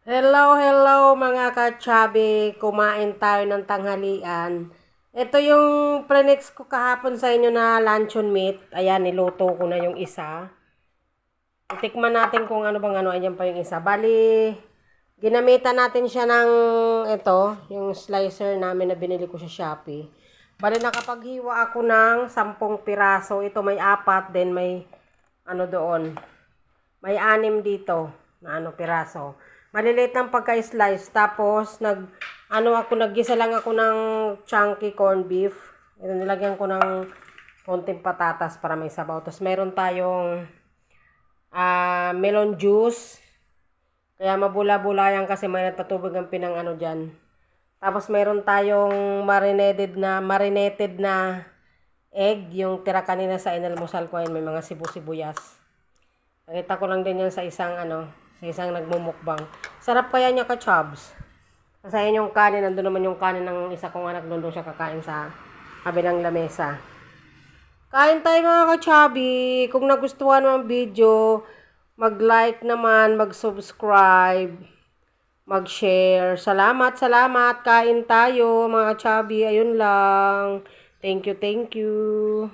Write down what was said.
Hello mga kachabi, kumain tayo ng tanghalian. Ito yung prenex ko kahapon sa inyo na luncheon meat. Ayan, niluto ko na yung isa. Tikman natin kung ano bang ano. Ayan pa yung isa. Bali, ginamitan natin siya ng ito, yung slicer namin na binili ko sa Shopee. Bali, nakapaghiwa ako ng 10 piraso. Ito may 4, then may ano doon. May 6 dito na piraso. Maliliit ng pagka-slice. Tapos, naggisa lang ako ng chunky corned beef. Ito, nilagyan ko ng konting patatas para may sabaw. Tapos, meron tayong melon juice. Kaya mabula-bula yan kasi may natutubig ang pinang dyan. Tapos, meron tayong marinated na egg. Yung tira kanina sa inalmusal ko. May mga sibu-sibuyas. Nakita ko lang din yan sa isang nagmumukbang. Sarap kaya niya ka-chubs. Kasi yan yung kanin, nandun naman yung kanin ng isa kong anak, doon siya kakain sa kabilang lamesa. Kain tayo mga ka-chubby. Kung nagustuhan mo ang video, mag-like naman, mag-subscribe, mag-share. Salamat. Kain tayo mga ka-chubby. Ayun lang. Thank you.